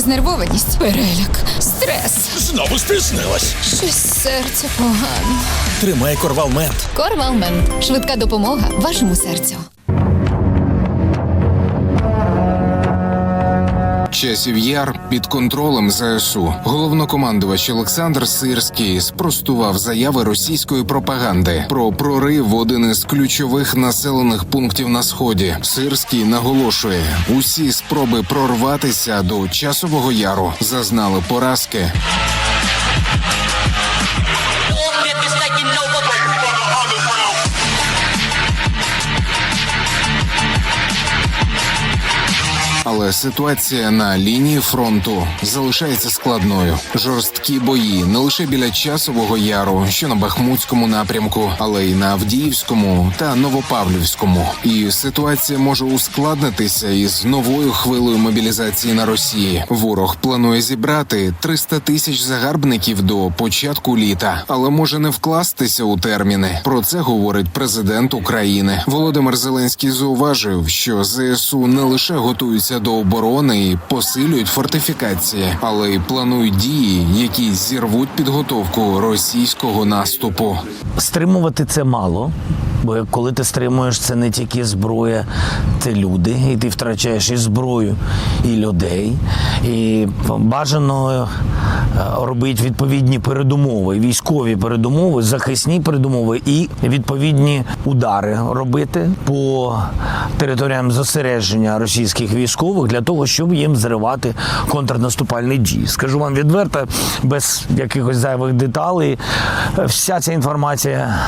Знервованість, переляк, стрес. Знову спізнилась. Щось серце погано. Тримай Корвалмент. Корвалмент. Швидка допомога вашому серцю. Часів Яр під контролем ЗСУ. Головнокомандувач Олександр Сирський спростував заяви російської пропаганди про прорив в один із ключових населених пунктів на Сході. Сирський наголошує, усі спроби прорватися до Часового Яру зазнали поразки. Але ситуація на лінії фронту залишається складною. Жорсткі бої не лише біля Часового Яру, що на Бахмутському напрямку, але й на Авдіївському та Новопавлівському. І ситуація може ускладнитися із новою хвилею мобілізації на Росії. Ворог планує зібрати 300 тисяч загарбників до початку літа, але може не вкластися у терміни. Про це говорить президент України. Володимир Зеленський зауважив, що ЗСУ не лише готуються до оборони і посилюють фортифікації, але й планують дії, які зірвуть підготовку російського наступу. Стримувати це мало, бо коли ти стримуєш, це не тільки зброя, це люди, і ти втрачаєш і зброю, і людей. І бажано робити відповідні передумови, військові передумови, захисні передумови і відповідні удари робити по територіям зосередження російських військових для того, щоб їм зривати контрнаступальні дії. Скажу вам відверто, без якихось зайвих деталей, вся ця інформація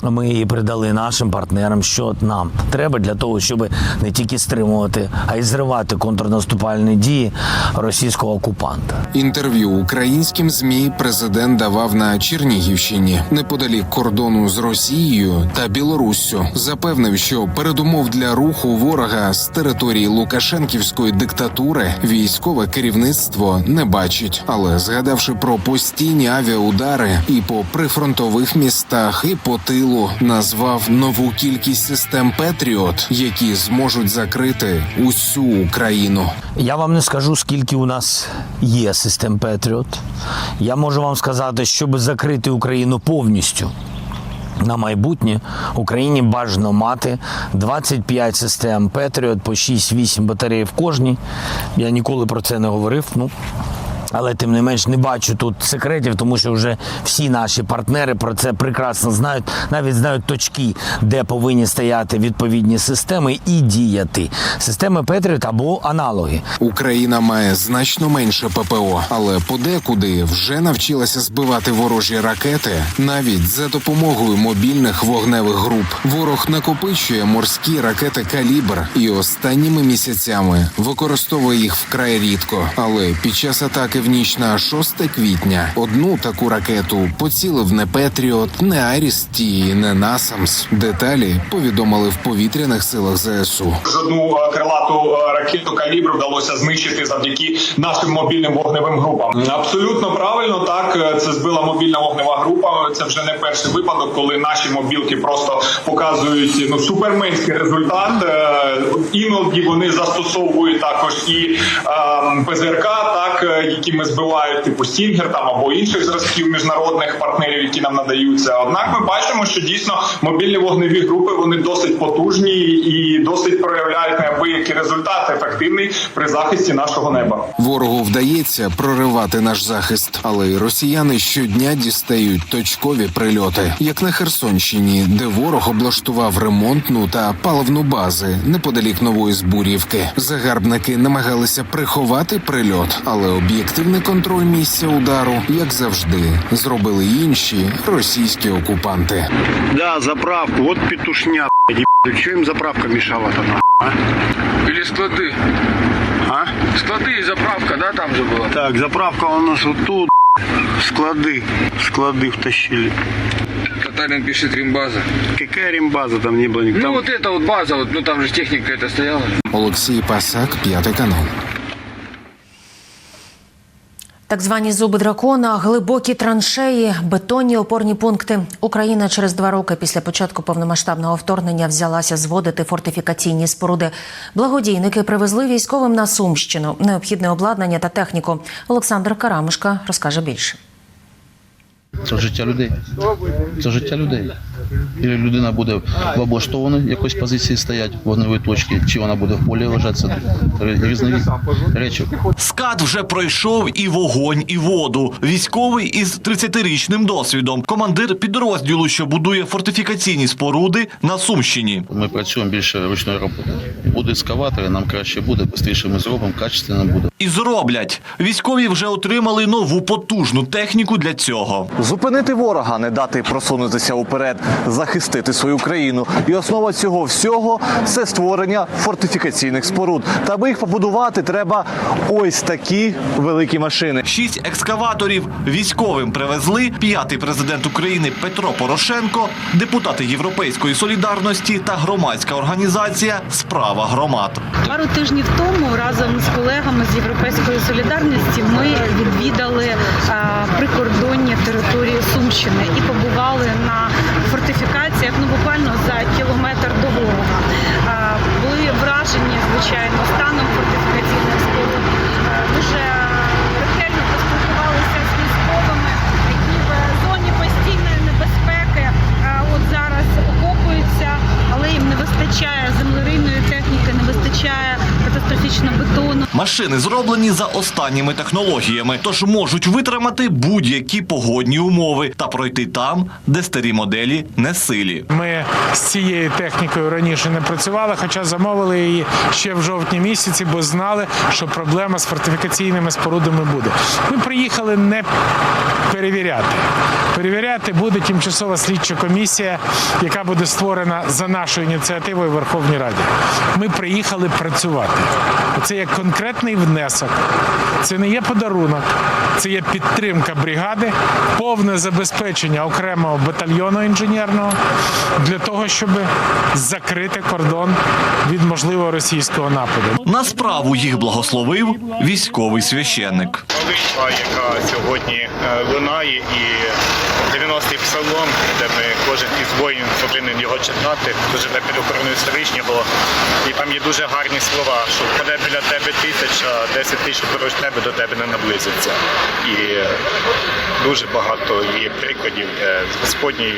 ми її передали нашим партнерам, що нам треба для того, щоб не тільки стримувати, а й зривати контрнаступальні дії російського окупанта. Інтерв'ю українським ЗМІ президент давав на Чернігівщині, неподалік кордону з Росією та Білоруссю. Запевнив, що передумов для руху ворога з території Лукашенківської диктатури військове керівництво не бачить. Але згадавши про постійні авіаудари і по прифронтових містах, і по тилу, назвав нову кількість систем «Петріот», які зможуть закрити усю Україну. Я вам не скажу, скільки у нас є систем «Петріот». Я можу вам сказати, щоб закрити Україну повністю на майбутнє, Україні бажано мати 25 систем «Петріот» по 6-8 батарей в кожній. Я ніколи про це не говорив, але, тим не менш, не бачу тут секретів, тому що вже всі наші партнери про це прекрасно знають, навіть знають точки, де повинні стояти відповідні системи і діяти. Системи «Петріот» або аналоги. Україна має значно менше ППО, але подекуди вже навчилася збивати ворожі ракети навіть за допомогою мобільних вогневих груп. Ворог накопичує морські ракети «Калібр» і останніми місяцями використовує їх вкрай рідко. Але під час атаки в ніч на 6 квітня одну таку ракету поцілив не «Петріот», не «Аріс-Ті», не «Насамс». Деталі повідомили в повітряних силах ЗСУ. Одну крилату ракету «Калібр» вдалося знищити завдяки нашим мобільним вогневим групам. Абсолютно правильно, так, це збила мобільна вогнева група. Це вже не перший випадок, коли наші мобілки просто показують суперменський результат. Іноді вони застосовують також і ПЗРК, так, які ми збивають, типу «Стінгер» там або інших зразків міжнародних партнерів, які нам надаються. Однак ми бачимо, що дійсно мобільні вогневі групи, вони досить потужні і досить проявляють неабиякі результати, ефективний при захисті нашого неба. Ворогу вдається проривати наш захист, але й росіяни щодня дістають точкові прильоти, як на Херсонщині, де ворог облаштував ремонтну та паливну бази неподалік Нової Збур'ївки. Загарбники намагалися приховати прильот, але об'єктивний контроль місця удару, як завжди, зробили інші російські окупанти. Да, заправку, от петушня, что им заправка мешала-то, а? Или склады. А? Склады и заправка, да, там же была? Так, заправка у нас вот тут, склады втащили. Татарин пишет рембаза. Какая рембаза, там не было никого. Ну вот это вот база, вот, ну там же техника это стояла. Олексій Пасак, 5 канал. Так звані зуби дракона, глибокі траншеї, бетонні опорні пункти. Україна через 2 роки після початку повномасштабного вторгнення взялася зводити фортифікаційні споруди. Благодійники привезли військовим на Сумщину необхідне обладнання та техніку. Олександр Карамушка розкаже більше. Це життя людей. Це життя людей. І людина буде в облаштованій якоїсь позиції стояти, вогневої точки, чи вона буде в полі лежати, це різні речі. Скат вже пройшов і вогонь, і воду. Військовий із 30-річним досвідом. Командир підрозділу, що будує фортифікаційні споруди на Сумщині. Ми працюємо більше ручної роботи. Буде ескаватори, нам краще буде, швидше ми зробимо, качественно буде. І зроблять. Військові вже отримали нову потужну техніку для цього. Зупинити ворога, не дати просунутися уперед, захистити свою країну. І основа цього всього – це створення фортифікаційних споруд. Та аби їх побудувати, треба ось такі великі машини. 6 екскаваторів військовим привезли 5-й президент України Петро Порошенко, депутати Європейської солідарності та громадська організація «Справа громад». Пару тижнів тому разом з колегами з Європейської солідарності ми відвідали прикордонні території Сумщини і побували на фортифікаціях, буквально за кілометр до ворога. Були вражені, звичайно, станом фортифікаційних споруд. Дуже ретельно поспілкувалися з військовими, які в зоні постійної небезпеки от зараз окопуються, але їм не вистачає землерийної техніки, не вистачає катастрофічно бетону. Машини зроблені за останніми технологіями, тож можуть витримати будь-які погодні умови та пройти там, де старі моделі не силі. Ми з цією технікою раніше не працювали, хоча замовили її ще в жовтні місяці, бо знали, що проблема з фортифікаційними спорудами буде. Ми приїхали не перевіряти. Перевіряти буде тимчасова слідча комісія, яка буде створена за нашою ініціативою в Верховній Раді. Ми приїхали працювати. Це є конкретний внесок, це не є подарунок, це є підтримка бригади, повне забезпечення окремого батальйону інженерного для того, щоб закрити кордон від можливого російського нападу. На справу їх благословив військовий священник. Молитва, яка сьогодні лунає, і 90-й псалом, де ми кожен із воїнів повинен його читати, дуже під охороною Всевишнього. І там є дуже гарні слова, що впаде біля тебе 1000, а 10 тисяч поруч тебе до тебе не наблизиться. І дуже багато є прикладів Господньої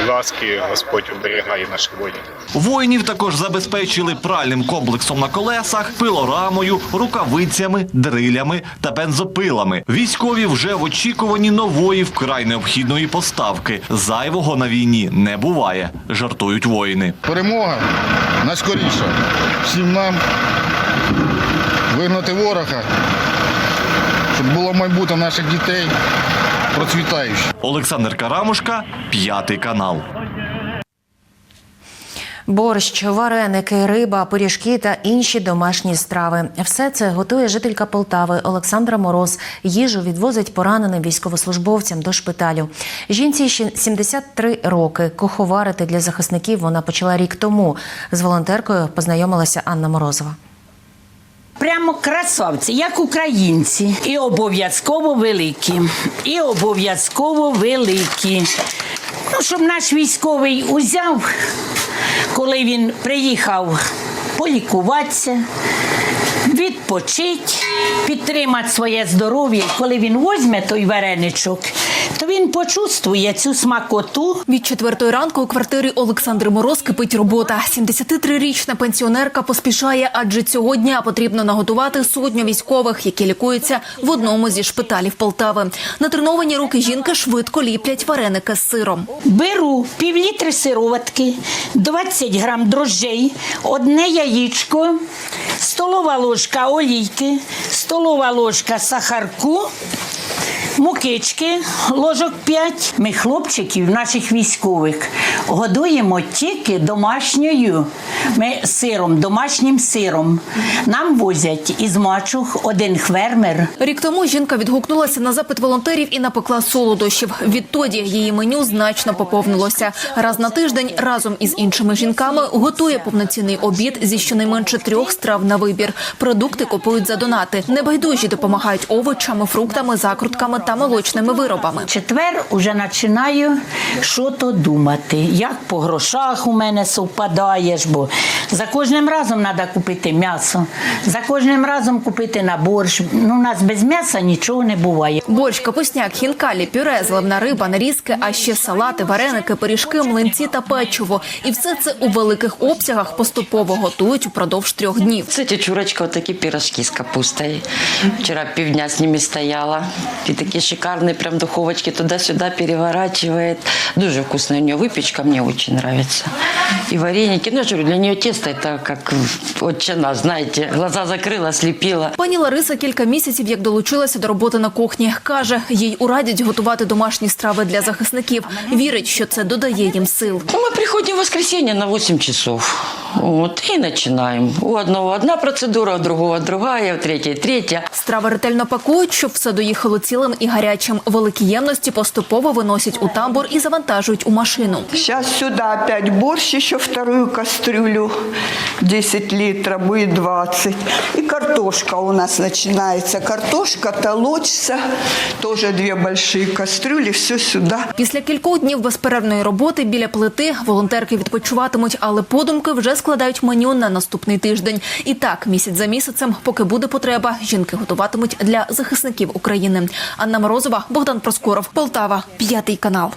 ласки, Господь оберігає наших воїнів. Воїнів також забезпечили пральним комплексом на колесах, пилорамою, рукавицями, дрилями та бензопилами. Військові вже в очікуванні нової вкрай необхідної поставки. Зайвого на війні не буває, жартують воїни. Перемога найскоріша. Всім нам вигнати ворога, щоб було майбутнє наших дітей процвітаюче. Олександр Карамушка, 5 канал. Борщ, вареники, риба, пиріжки та інші домашні страви. Все це готує жителька Полтави Олександра Мороз. Їжу відвозить пораненим військовослужбовцям до шпиталю. Жінці 73 роки. Куховарити для захисників вона почала рік тому. З волонтеркою познайомилася Анна Морозова. Прямо красавці, як українці. І обов'язково великі. І обов'язково великі. Щоб наш військовий узяв, коли він приїхав полікуватися, відпочити, підтримати своє здоров'я. Коли він візьме той вареничок, то він почувствує цю смакоту. Від 4 ранку у квартирі Олександри Мороз кипить робота. 73-річна пенсіонерка поспішає, адже цього дня потрібно наготувати 100 військових, які лікуються в одному зі шпиталів Полтави. Натреновані руки жінки швидко ліплять вареники з сиром. Беру пів-літри сироватки, 20 грам дрожжей, 1 яєчко, столова ложка олійки, столова ложка сахарку, мукички, ложок 5. Ми хлопчиків, наших військових, годуємо тільки домашньою сиром, домашнім сиром. Нам возять із Мачух один фермер. Рік тому жінка відгукнулася на запит волонтерів і напекла солодощів. Відтоді її меню значно поповнилося. Раз на тиждень разом із іншими жінками готує повноцінний обід зі щонайменше 3 страв на вибір. Продукти купують за донати. Небайдужі допомагають овочами, фруктами, закрутками та молочними виробами. Четвер уже починаю що-то думати, як по грошах у мене совпадає, бо за кожним разом треба купити м'ясо, за кожним разом купити на борщ. У нас без м'яса нічого не буває. Борщ, капусняк, хінкалі, пюре, зеленна риба, нарізки, а ще салати, вареники, пиріжки, млинці та печиво. І все це у великих обсягах поступово готують упродовж 3 днів. Кстати, чурочка, вот такие пирожки с капустой. Вчера півдня с ними стояла. И такие шикарные, прям духовочки туда-сюда переворачивает. Дуже вкусная у нее выпечка, мне очень нравится. И вареники. Ну, я же говорю, для нее тесто это как отчина, знаете. Глаза закрыла, слепила. Пані Лариса кілька місяців як долучилася до роботи на кухні. Каже, їй урадять готувати домашні страви для захисників. Вірить, що це додає їм сил. Мы приходим в воскресенье на 8 часов. Вот, и начинаем. У одного одна процедура, у другого другая, у третьей третья. Страви ретельно пакують, щоб все доїхало цілим і гарячим. Великі ємності поступово виносять у тамбур і завантажують у машину. Сейчас сюда опять борщ, еще вторую кастрюлю, 10 литров, будет 20. И картошка у нас начинается. Картошка толочься, тоже 2 большие кастрюли, все сюда. Після кількох днів безперервної роботи біля плити волонтерки відпочиватимуть, але подумки вже складають меню на наступний тиждень. І так, місяць за місяцем, поки буде потреба, жінки готуватимуть для захисників України. Анна Морозова, Богдан Проскоров, Полтава, 5 канал.